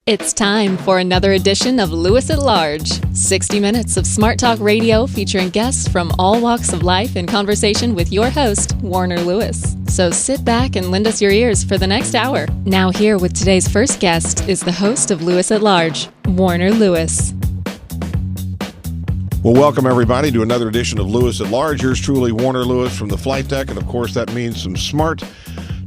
It's time for another edition of Lewis at Large, 60 minutes of smart talk radio featuring guests from all walks of life in conversation with your host, Warner Lewis. So sit back and lend us your ears for the next hour. Now here with today's first guest is the host of Lewis at Large, Warner Lewis. Well, welcome everybody to another edition of Lewis at Large. Yours truly, Warner Lewis from the flight deck, and of course that means some smart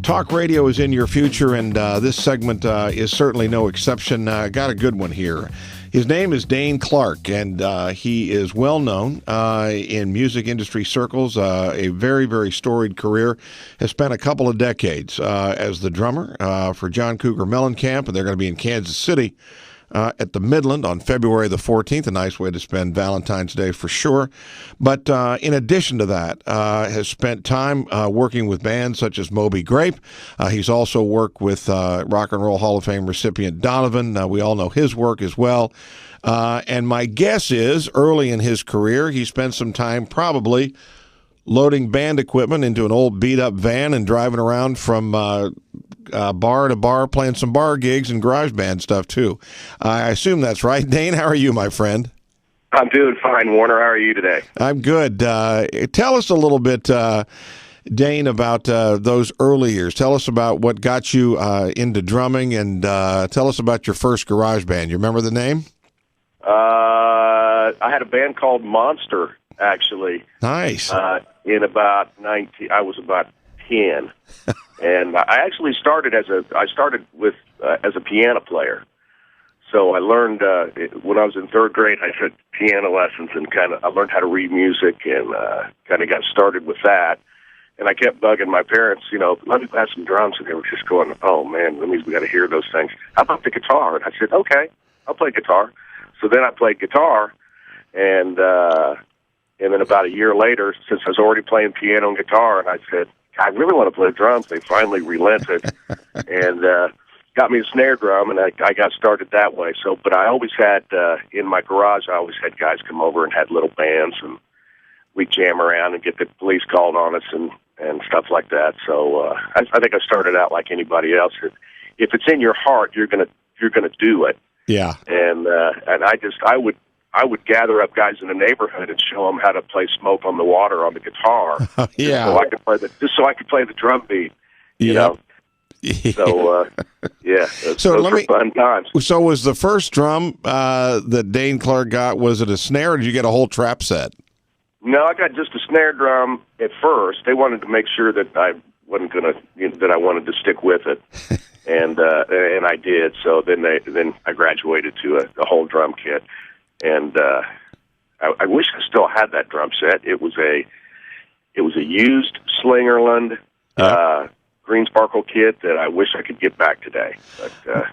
talk radio is in your future, and this segment is certainly no exception. Got a good one here. His name is Dane Clark, and he is well known in music industry circles. A very, very storied career. Has spent a couple of decades as the drummer for John Cougar Mellencamp, and they're going to be in Kansas City at the Midland on February the 14th. A nice way to spend Valentine's Day for sure. But in addition to that, has spent time working with bands such as Moby Grape. He's also worked with Rock and Roll Hall of Fame recipient Donovan. We all know his work as well. And my guess is early in his career, he spent some time probably loading band equipment into an old beat-up van and driving around from bar to bar, playing some bar gigs and garage band stuff, too. I assume that's right. Dane, how are you, my friend? I'm doing fine, Warner. How are you today? I'm good. Tell us a little bit, Dane, about those early years. Tell us about what got you into drumming, and tell us about your first garage band. You remember the name? I had a band called Monster, actually. Nice. In about 19, I was about 10, and I actually started as a piano player. So I learned when I was in third grade. I took piano lessons and I learned how to read music and kind of got started with that. And I kept bugging my parents, let me play some drums, and they were just going, "Oh man, that means we got to hear those things. How about the guitar?" And I said, "Okay, I'll play guitar." So then I played guitar, and then about a year later, since I was already playing piano and guitar, and I said, "I really want to play drums," they finally relented and got me a snare drum, and I got started that way. So, but I always had, in my garage, I always had guys come over and had little bands, and we'd jam around and get the police called on us and stuff like that. So I think I started out like anybody else. If it's in your heart, you're gonna do it. Yeah. And I would gather up guys in the neighborhood and show them how to play "Smoke on the Water" on the guitar. Yeah. Just so I could play the drum beat. You know. So yeah. So those were fun times. So was the first drum that Dane Clark got, was it a snare, or did you get a whole trap set? No, I got just a snare drum at first. They wanted to make sure that I wasn't gonna that I wanted to stick with it. And I did. So then I graduated to a whole drum kit. And I wish I still had that drum set. It was a used Slingerland green sparkle kit that I wish I could get back today. But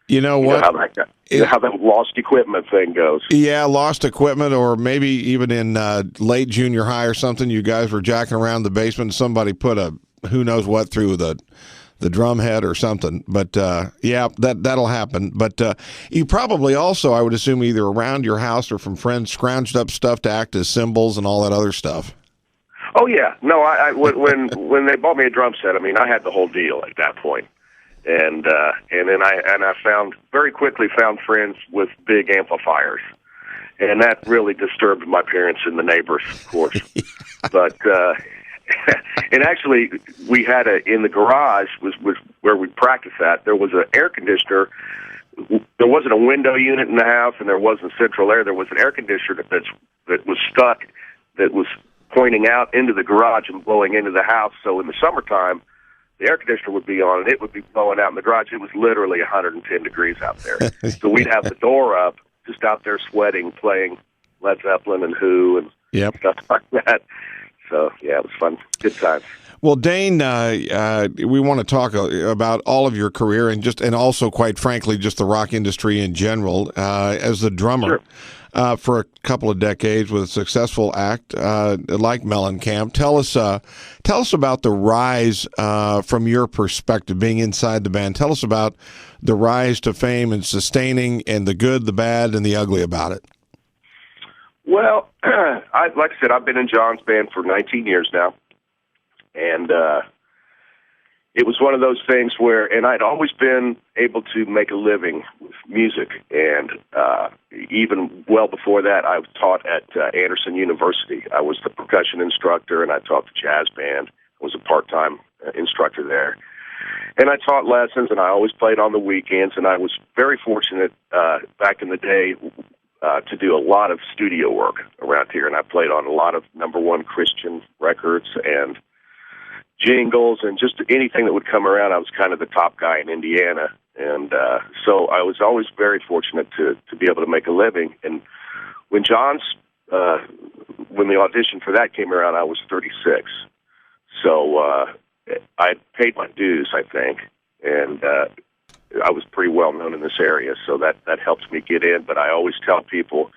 you know what? How that lost equipment thing goes. Yeah, lost equipment, or maybe even in late junior high or something, you guys were jacking around the basement and somebody put a who knows what through the drum head or something. But yeah, that'll happen. But you probably also, I would assume, either around your house or from friends, scrounged up stuff to act as cymbals and all that other stuff. Oh yeah, no. When they bought me a drum set, I mean, I had the whole deal at that point. And then I very quickly found friends with big amplifiers, and that really disturbed my parents and the neighbors, of course. But and actually, we had in the garage was where we practiced at. There was an air conditioner. There wasn't a window unit in the house, and there wasn't central air. There was an air conditioner that was stuck, that was pointing out into the garage and blowing into the house. So in the summertime, the air conditioner would be on, and it would be blowing out in the garage. It was literally 110 degrees out there. So we'd have the door up, just out there sweating, playing Led Zeppelin and Who and stuff like that. So, yeah, it was fun. Good times. Well, Dane, we want to talk about all of your career and also, quite frankly, just the rock industry in general. As the drummer for a couple of decades with a successful act like Mellencamp, tell us about the rise from your perspective, being inside the band. Tell us about the rise to fame and sustaining, and the good, the bad, and the ugly about it. Well, like I said, I've been in John's band for 19 years now, and it was one of those things where, and I'd always been able to make a living with music, and even well before that, I taught at Anderson University. I was the percussion instructor, and I taught the jazz band. I was a part-time instructor there. And I taught lessons, and I always played on the weekends, and I was very fortunate back in the day to do a lot of studio work around here, and I played on a lot of #1 Christian records and jingles and just anything that would come around. I was kind of the top guy in Indiana, and so I was always very fortunate to be able to make a living. And when when the audition for that came around, I was 36. So I paid my dues, I think, and I was pretty well known in this area, so that helped me get in. But I always tell people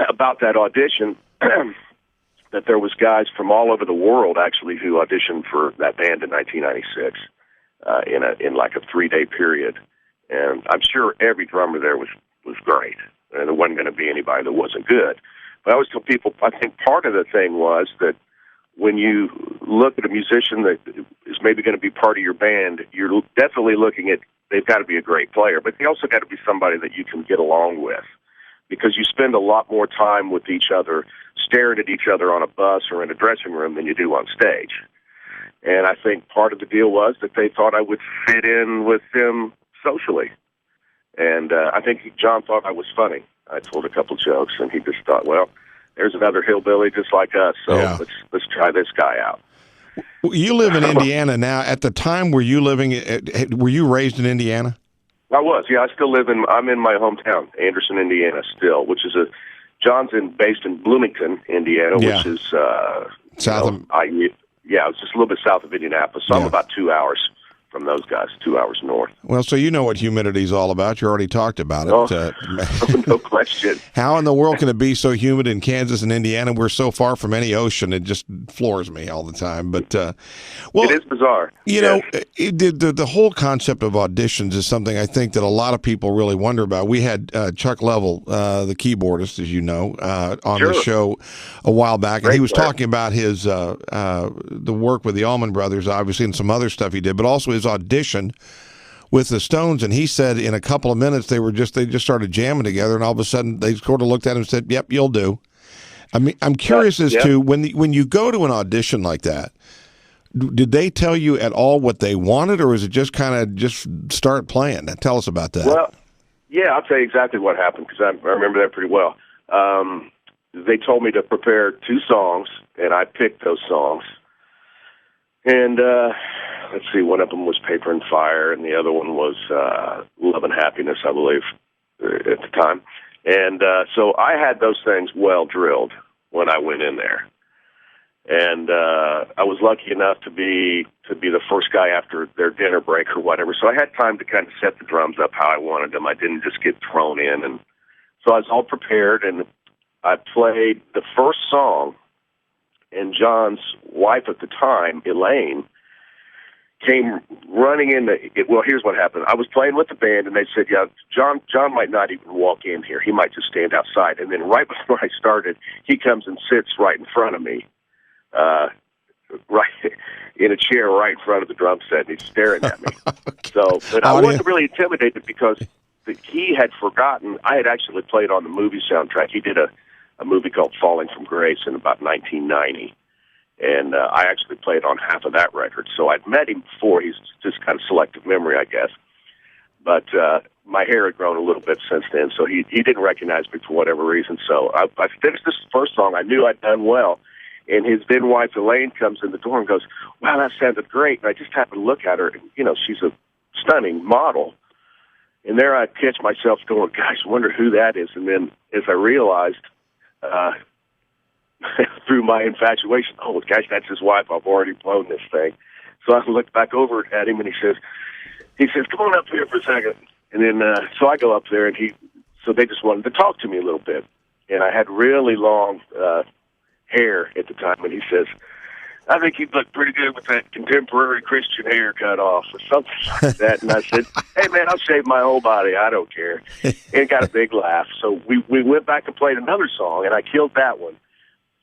about that audition that there was guys from all over the world actually who auditioned for that band in 1996 in like a 3-day period, and I'm sure every drummer there was great, and there wasn't going to be anybody that wasn't good. But I always tell people, I think part of the thing was that when you look at a musician that is maybe going to be part of your band, you're definitely looking at, they've got to be a great player, but they also got to be somebody that you can get along with, because you spend a lot more time with each other, staring at each other on a bus or in a dressing room than you do on stage. And I think part of the deal was that they thought I would fit in with them socially. And I think John thought I was funny. I told a couple jokes, and he just thought, well, there's another hillbilly just like us, so let's try this guy out. You live in Indiana now. At the time, were you raised in Indiana? I was, yeah. I still I'm in my hometown, Anderson, Indiana, still, which is based in Bloomington, Indiana, which is south of. It's just a little bit south of Indianapolis. So I'm about 2 hours from those guys, 2 hours north. Well, so you know what humidity is all about. You already talked about it. No question. How in the world can it be so humid in Kansas and Indiana? We're so far from any ocean. It just floors me all the time. But well, it is bizarre. You know, the whole concept of auditions is something I think that a lot of people really wonder about. We had Chuck Level, the keyboardist, as you know, on the show a while back, and he was talking about his the work with the Allman Brothers, obviously, and some other stuff he did, but also his audition with the Stones. And he said in a couple of minutes they just started jamming together, and all of a sudden they sort of looked at him and said, "Yep, you'll do." I mean, I'm curious as to when you go to an audition like that, did they tell you at all what they wanted, or is it just kind of just start playing? Tell us about that. Well, yeah, I'll tell you exactly what happened, because I remember that pretty well. They told me to prepare 2 songs, and I picked those songs. And let's see, one of them was Paper and Fire, and the other one was Love and Happiness, I believe, at the time. And so I had those things well drilled when I went in there. And I was lucky enough to be the first guy after their dinner break or whatever. So I had time to kind of set the drums up how I wanted them. I didn't just get thrown in. And so I was all prepared, and I played the first song, and John's wife at the time, Elaine, came running in. Well, here's what happened. I was playing with the band, and they said, yeah, John might not even walk in here. He might just stand outside. And then right before I started, he comes and sits right in front of me, right in a chair right in front of the drum set, and he's staring at me. Okay. So, but I wasn't really intimidated, because he had forgotten. I had actually played on the movie soundtrack. He did a movie called Falling from Grace in about 1990. And I actually played on half of that record. So I'd met him before. He's just kind of selective memory, I guess. But my hair had grown a little bit since then, so he didn't recognize me for whatever reason. So I finished this first song. I knew I'd done well. And his then wife, Elaine, comes in the door and goes, wow, that sounded great. And I just happened to look at her, and, she's a stunning model. And there I catch myself going, gosh, I wonder who that is. And then as I realized, through my infatuation, oh, gosh, that's his wife. I've already blown this thing. So I looked back over at him, and he says, come on up here for a second. And then, so I go up there, and so they just wanted to talk to me a little bit. And I had really long hair at the time, and he says, I think you'd look pretty good with that contemporary Christian hair cut off or something like that. And I said, hey, man, I'll shave my whole body. I don't care. And got a big laugh. So we went back and played another song, and I killed that one.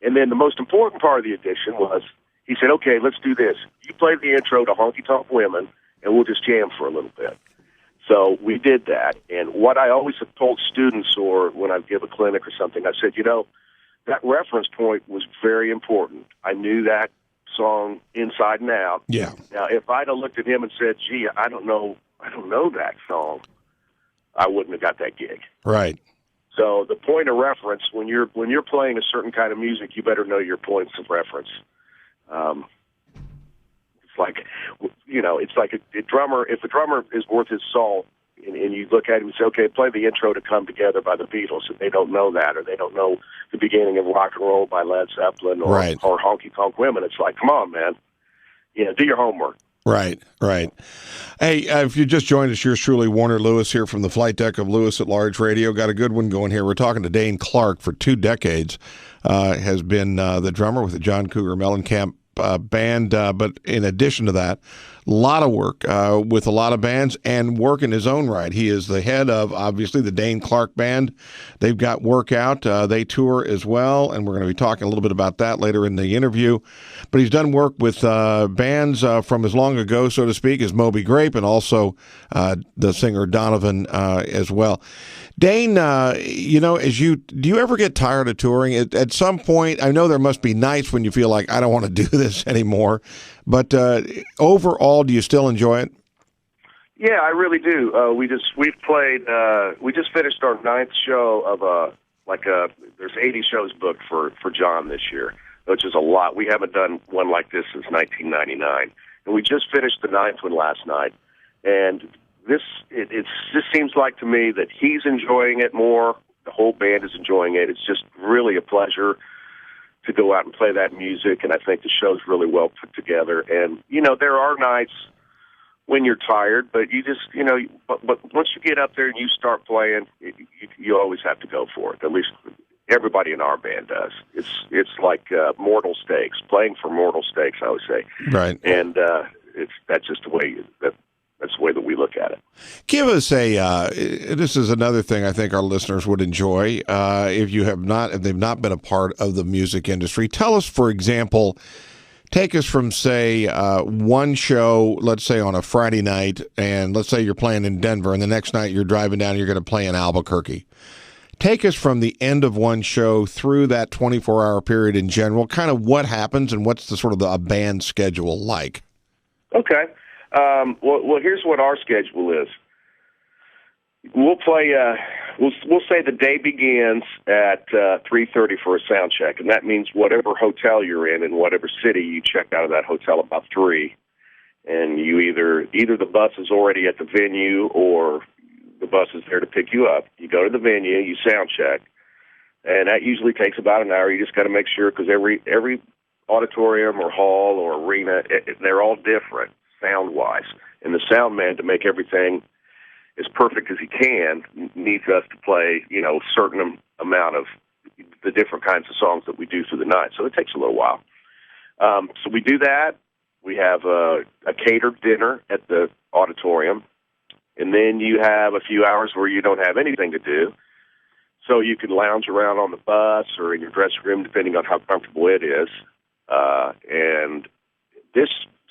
And then the most important part of the audition was he said, okay, let's do this. You play the intro to Honky Tonk Women, and we'll just jam for a little bit. So we did that. And what I always have told students, or when I give a clinic or something, I said, that reference point was very important. I knew that song inside and out. Yeah. Now, if I'd have looked at him and said, gee, I don't know that song, I wouldn't have got that gig. Right. So the point of reference, when you're playing a certain kind of music, you better know your points of reference. It's like, it's like a drummer. If a drummer is worth his salt, and you look at him and say, okay, play the intro to Come Together by the Beatles, and they don't know that, or they don't know the beginning of Rock and Roll by Led Zeppelin, or Honky Tonk Women, it's like, come on, man. Do your homework. Right. Hey, if you just joined us, yours truly, Warner Lewis, here from the flight deck of Lewis at Large Radio. Got a good one going here. We're talking to Dane Clark for 2 decades. Has been the drummer with the John Cougar Mellencamp band, but in addition to that, a lot of work with a lot of bands and work in his own right. He is the head of, obviously, the Dane Clark Band. They've got work out. They tour as well, and we're going to be talking a little bit about that later in the interview. But he's done work with bands from as long ago, so to speak, as Moby Grape, and also the singer Donovan as well. Dane, do you ever get tired of touring? At some point, I know there must be nights when you feel like, I don't want to do this anymore, but overall, do you still enjoy it? Yeah, I really do. We just finished our 9th show of there's 80 shows booked for John this year, which is a lot. We haven't done one like this since 1999, and we just finished the 9th one last night, and it just seems like to me that he's enjoying it more. The whole band is enjoying it. It's just really a pleasure to go out and play that music, and I think the show's really well put together. And, there are nights when you're tired, but you just, but once you get up there and you start playing, you always have to go for it. At least everybody in our band does. It's like mortal stakes, playing for mortal stakes, I would say. Right. And that's just the way that's the way that we look at it. Give us this is another thing I think our listeners would enjoy if they've not been a part of the music industry. Tell us, for example, take us from, say, one show, let's say on a Friday night, and let's say you're playing in Denver, and the next night you're driving down and you're going to play in Albuquerque. Take us from the end of one show through that 24-hour period in general, kind of what happens and what's the sort of a band schedule like. Okay. Well, here's what our schedule is. We'll play. We'll say the day begins at 3:30 for a sound check, and that means whatever hotel you're in whatever city, you check out of that hotel about 3, and you either the bus is already at the venue or the bus is there to pick you up. You go to the venue, you sound check, and that usually takes about an hour. You just got to make sure, because every auditorium or hall or arena, they're all different sound-wise, and the sound man, to make everything as perfect as he can, needs us to play, a certain amount of the different kinds of songs that we do through the night. So it takes a little while. So we do that. We have a catered dinner at the auditorium, and then you have a few hours where you don't have anything to do. So you can lounge around on the bus or in your dressing room, depending on how comfortable it is. And this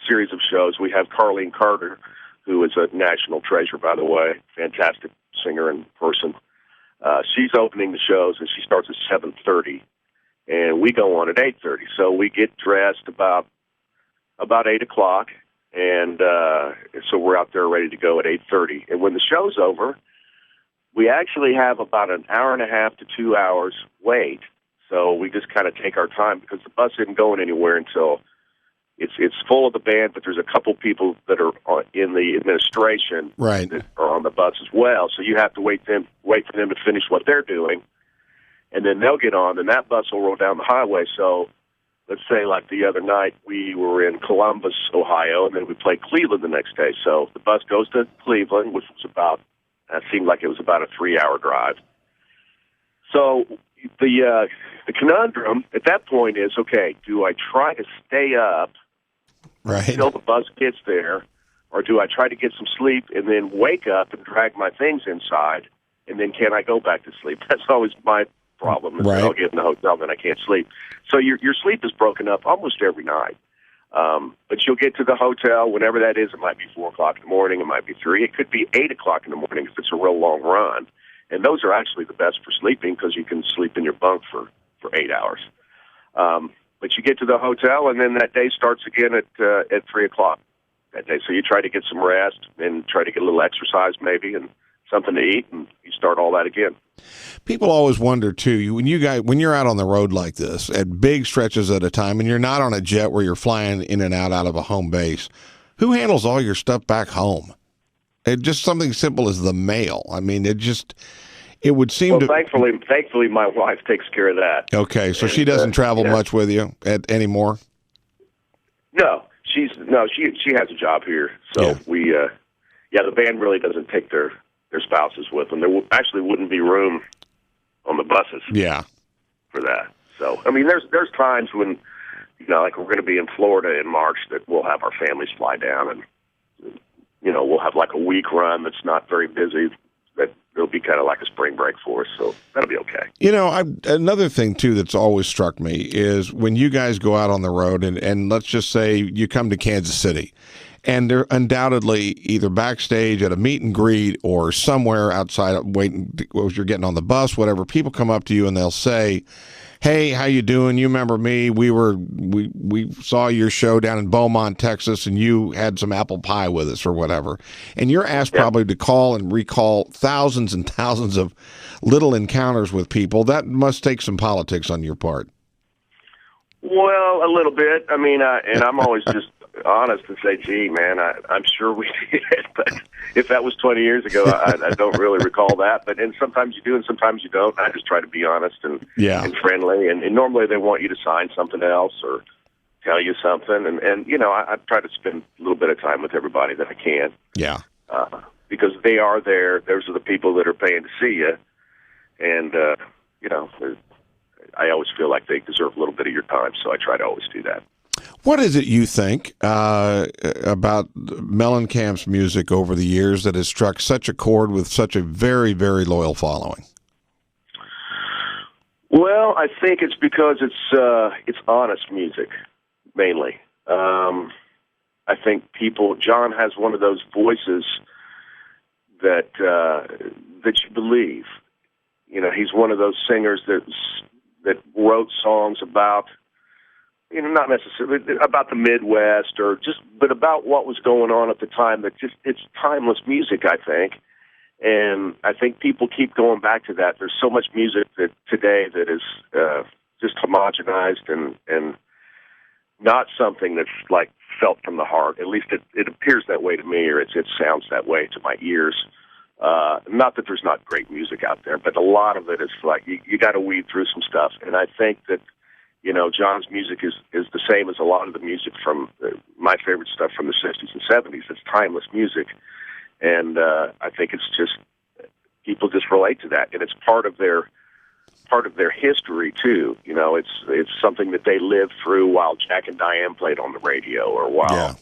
series of shows, we have Carlene Carter, who is a national treasure, by the way, fantastic singer in person. She's opening the shows, and she starts at 7:30, and we go on at 8:30. So we get dressed about 8 o'clock, and so we're out there ready to go at 8:30. And when the show's over, we actually have about an hour and a half to 2 hours wait. So we just kind of take our time, because the bus isn't going anywhere until it's full of the band, but there's a couple people that are in the administration that are on the bus as well. So you have to wait for them to finish what they're doing, and then they'll get on, and that bus will roll down the highway. So let's say, like the other night, we were in Columbus, Ohio, and then we played Cleveland the next day. So the bus goes to Cleveland, which was seemed like it was about a 3-hour drive. So the conundrum at that point is, okay, do I try to stay up until the bus gets there, or do I try to get some sleep and then wake up and drag my things inside, and then can I go back to sleep? That's always my problem. I'll get in the hotel, then I can't sleep. So your sleep is broken up almost every night. But you'll get to the hotel whenever that is. It might be 4 o'clock in the morning. It might be 3. It could be 8 o'clock in the morning if it's a real long run. And those are actually the best for sleeping because you can sleep in your bunk for 8 hours. But you get to the hotel, and then that day starts again at 3 o'clock that day. So you try to get some rest and try to get a little exercise maybe and something to eat, and you start all that again. People always wonder too, when you're out on the road like this at big stretches at a time, and you're not on a jet where you're flying in and out of a home base, who handles all your stuff back home? It just something simple as the mail. I mean, it would seem to. Thankfully, my wife takes care of that. Okay, so she doesn't travel much with you anymore. No, she has a job here, so the band really doesn't take their spouses with them. There actually wouldn't be room on the buses. Yeah, for that. So I mean, there's times when like we're going to be in Florida in March that we'll have our families fly down, and we'll have like a week run that's not very busy. That it'll be kind of like a spring break for us, so that'll be okay. Another thing too that's always struck me is when you guys go out on the road, and let's just say you come to Kansas City. And they're undoubtedly either backstage at a meet and greet or somewhere outside waiting as you're getting on the bus, whatever. People come up to you and they'll say, "Hey, how you doing? You remember me? We saw your show down in Beaumont, Texas, and you had some apple pie with us or whatever." And you're asked probably to call and recall thousands and thousands of little encounters with people. That must take some politics on your part. Well, a little bit. I mean, and I'm always just honest and say, gee, man, I'm sure we did, but if that was 20 years ago, I don't really recall that. And sometimes you do and sometimes you don't. I just try to be honest and friendly. And normally they want you to sign something else or tell you something. And I try to spend a little bit of time with everybody that I can. Yeah. Because they are there. Those are the people that are paying to see you. And, I always feel like they deserve a little bit of your time, so I try to always do that. What is it you think about Mellencamp's music over the years that has struck such a chord with such a very, very loyal following? Well, I think it's because it's honest music, mainly. I think John has one of those voices that you believe. He's one of those singers that wrote songs about, not necessarily about the Midwest but about what was going on at the time. It's timeless music, I think. And I think people keep going back to that. There's so much music today that is just homogenized and not something that's like felt from the heart. At least it appears that way to me, or it sounds that way to my ears. Not that there's not great music out there, but a lot of it is like you got to weed through some stuff. And I think that John's music is the same as a lot of the music from my favorite stuff from the 60s and 70s. It's timeless music, and I think it's just people just relate to that, and it's part of their history too. It's something that they lived through while Jack and Diane played on the radio, or while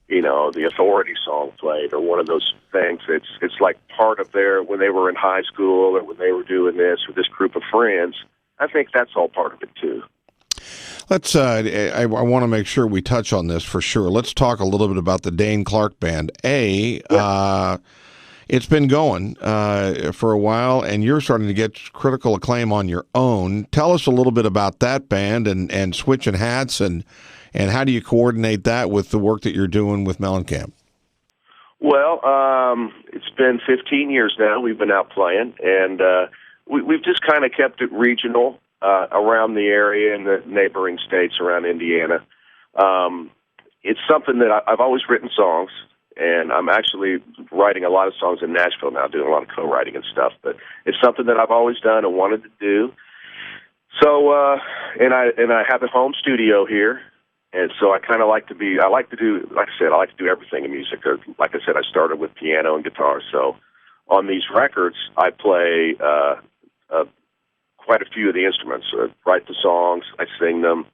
the Authority song played, or one of those things. It's like part of when they were in high school, or when they were doing this with this group of friends. I think that's all part of it too. Let's. I want to make sure we touch on this for sure. Let's talk a little bit about the Dane Clark Band. It's been going for a while, and you're starting to get critical acclaim on your own. Tell us a little bit about that band and switching hats, and how do you coordinate that with the work that you're doing with Mellencamp? Well, it's been 15 years now. We've been out playing, and we've just kind of kept it regional. Around the area and the neighboring states around Indiana. It's something that I've always written songs, and I'm actually writing a lot of songs in Nashville now, doing a lot of co-writing and stuff, but it's something that I've always done and wanted to do. So, and I have a home studio here, and so I kind of like to do everything in music. Like I said, I started with piano and guitar, so on these records, I play quite a few of the instruments. Write the songs, I sing them.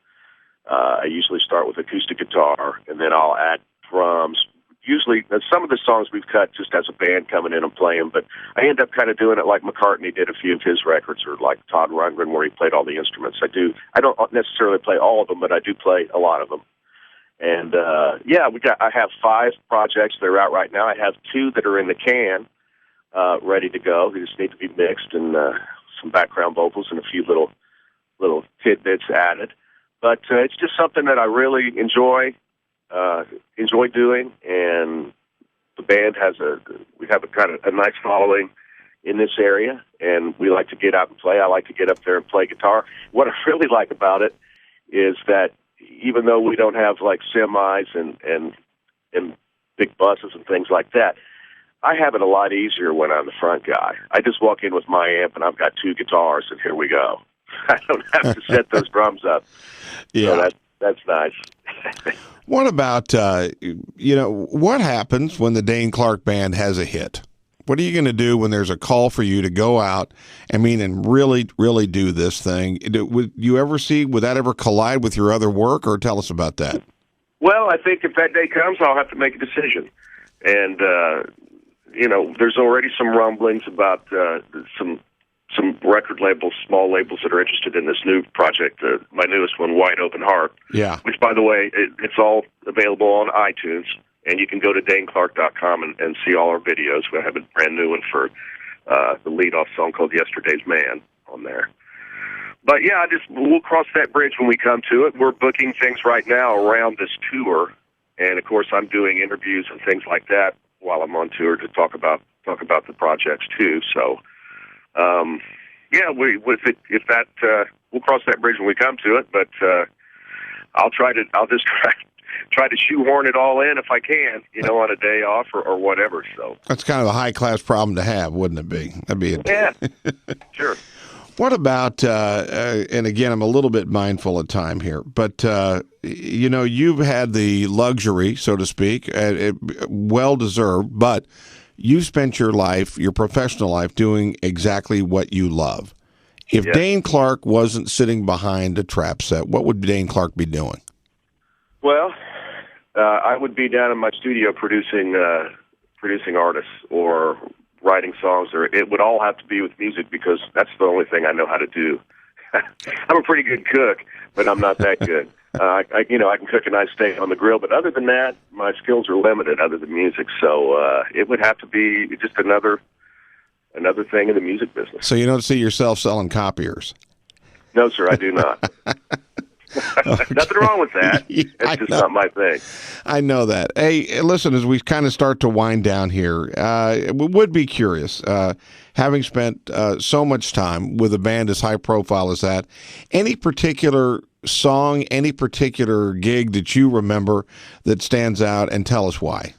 I usually start with acoustic guitar, and then I'll add drums. Usually, some of the songs we've cut just as a band coming in and playing, but I end up kind of doing it like McCartney did a few of his records, or like Todd Rundgren, where he played all the instruments. I don't necessarily play all of them, but I do play a lot of them. And I have 5 projects that are out right now. I have 2 that are in the can, ready to go. They just need to be mixed and some background vocals and a few little tidbits added. But it's just something that I really enjoy doing, and the band we have a kind of a nice following in this area, and we like to get out and play. I like to get up there and play guitar. What I really like about it is that even though we don't have like semis and big buses and things like that, I have it a lot easier when I'm the front guy. I just walk in with my amp and I've got 2 guitars and here we go. I don't have to set those drums up. Yeah, so that's nice. What about what happens when the Dane Clark Band has a hit? What are you going to do when there's a call for you to go out, and really, really do this thing? Would that ever collide with your other work, or tell us about that? Well, I think if that day comes, I'll have to make a decision. And, there's already some rumblings about some record labels, small labels that are interested in this new project, my newest one, Wide Open Heart. Yeah. Which, by the way, it's all available on iTunes. And you can go to DaneClark.com and see all our videos. We have a brand new one for the lead-off song called Yesterday's Man on there. But, yeah, we'll cross that bridge when we come to it. We're booking things right now around this tour. And, of course, I'm doing interviews and things like that while I'm on tour to talk about the projects, too. So, we'll cross that bridge when we come to it. But I'll just try to shoehorn it all in if I can, on a day off or whatever. So that's kind of a high-class problem to have, wouldn't it be? That'd be it. Yeah, sure. What about, and again, I'm a little bit mindful of time here, but, you've had the luxury, so to speak, well-deserved, but you spent your professional life, doing exactly what you love. If Dane Clark wasn't sitting behind a trap set, what would Dane Clark be doing? Well, I would be down in my studio producing artists or writing songs, or it would all have to be with music because that's the only thing I know how to do. I'm a pretty good cook, but I'm not that good. I can cook a nice steak on the grill, but other than that, my skills are limited other than music. So it would have to be just another thing in the music business. So you don't see yourself selling copiers? No, sir, I do not. Nothing wrong with that. It's just not my thing. I know that. Hey, listen, as we kind of start to wind down here, we would be curious, having spent so much time with a band as high profile as that, any particular song, any particular gig that you remember that stands out, and tell us why.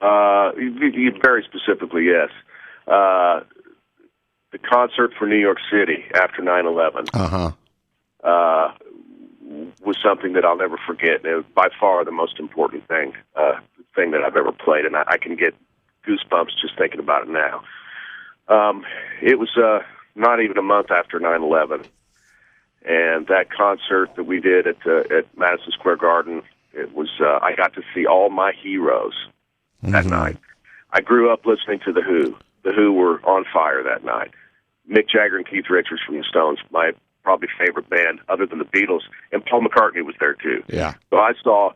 Very specifically, yes. The concert for New York City after 9/11. Was something that I'll never forget. It was by far the most important thing that I've ever played, and I can get goosebumps just thinking about it now. It was not even a month after 9/11, and that concert that we did at Madison Square Garden, it was I got to see all my heroes that night. I grew up listening to The Who. The Who were on fire that night. Mick Jagger and Keith Richards from the Stones, my probably favorite band other than the Beatles, and Paul McCartney was there too. Yeah. So I saw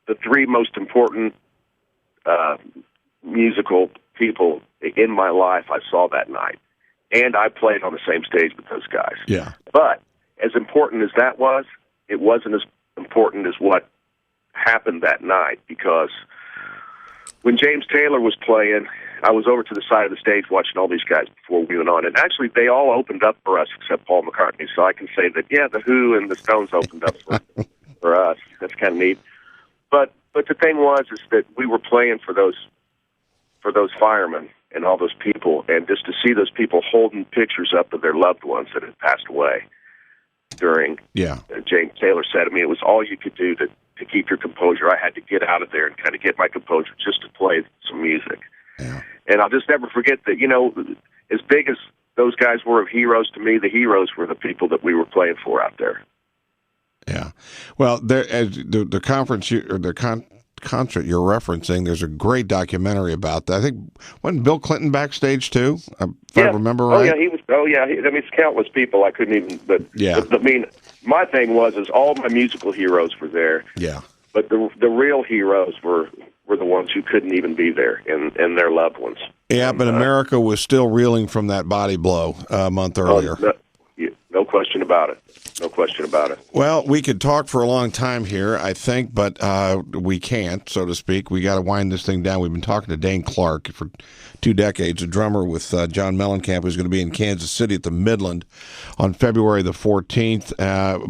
the 3 most important musical people in my life I saw that night. And I played on the same stage with those guys. Yeah. But as important as that was, it wasn't as important as what happened that night, because when James Taylor was playing, I was over to the side of the stage watching all these guys before we went on. And actually, they all opened up for us except Paul McCartney. So I can say that, yeah, The Who and the Stones opened up for us. That's kind of neat. But the thing was is that we were playing for those firemen and all those people. And just to see those people holding pictures up of their loved ones that had passed away during James Taylor said, I mean, it was all you could do to keep your composure. I had to get out of there and kind of get my composure just to play some music. Yeah. And I'll just never forget that, as big as those guys were of heroes to me, the heroes were the people that we were playing for out there. Yeah. Well, the conference or the concert you're referencing, there's a great documentary about that. I think, wasn't Bill Clinton backstage too, if I remember right? Oh, yeah, he was. Oh, yeah. It's countless people. I couldn't even. But, yeah. But, I mean, my thing was all my musical heroes were there. Yeah. but the real heroes were the ones who couldn't even be there, and their loved ones. Yeah, but America was still reeling from that body blow a month earlier. No question about it. No question about it. Well, we could talk for a long time here, I think, but we can't, so to speak. We got to wind this thing down. We've been talking to Dane Clark for 2 decades, a drummer with John Mellencamp, who's going to be in Kansas City at the Midland on February the 14th,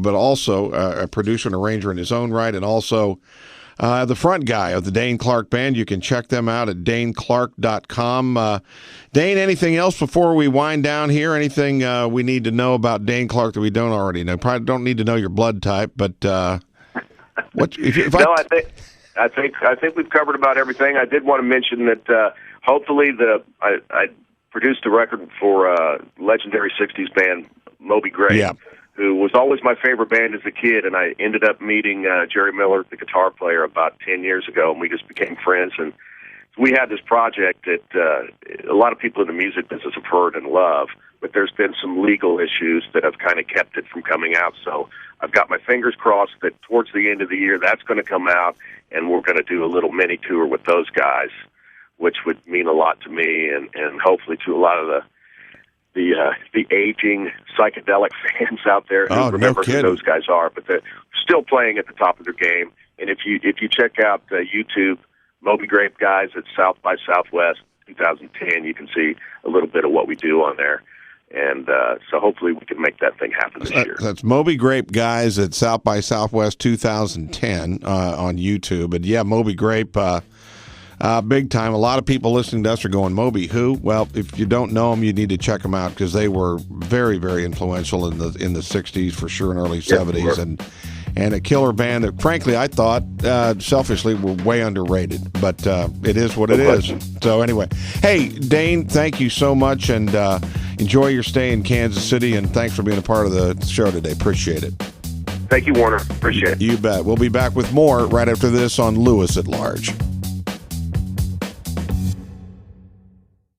but also a producer and arranger in his own right, and also the front guy of the Dane Clark Band. You can check them out at daneclark.com. Dane, anything else before we wind down here? Anything we need to know about Dane Clark that we don't already know? Probably don't need to know your blood type, but what? I think we've covered about everything. I did want to mention that hopefully I produced a record for legendary '60s band Moby Grape. Yeah. Who was always my favorite band as a kid, and I ended up meeting Jerry Miller, the guitar player, about 10 years ago, and we just became friends. And we had this project that a lot of people in the music business have heard and love, but there's been some legal issues that have kind of kept it from coming out. So I've got my fingers crossed that towards the end of the year that's going to come out, and we're going to do a little mini tour with those guys, which would mean a lot to me and hopefully to a lot of the aging psychedelic fans out there who remember who those guys are, but they're still playing at the top of their game. And if you check out YouTube, Moby Grape guys at South by Southwest 2010, you can see a little bit of what we do on there. And so hopefully we can make that thing happen this year. That's Moby Grape guys at South by Southwest 2010 on YouTube. And yeah, Moby Grape, big time. A lot of people listening to us are going, Moby who? Well, if you don't know them, you need to check them out because they were very, very influential in the 60s for sure, and early 70s, and a killer band that, frankly, I thought selfishly were way underrated. But it is what it is. So anyway, hey Dane, thank you so much, and enjoy your stay in Kansas City, and thanks for being a part of the show today. Appreciate it. Thank you, Warner. Appreciate it. You bet. We'll be back with more right after this on Lewis at Large.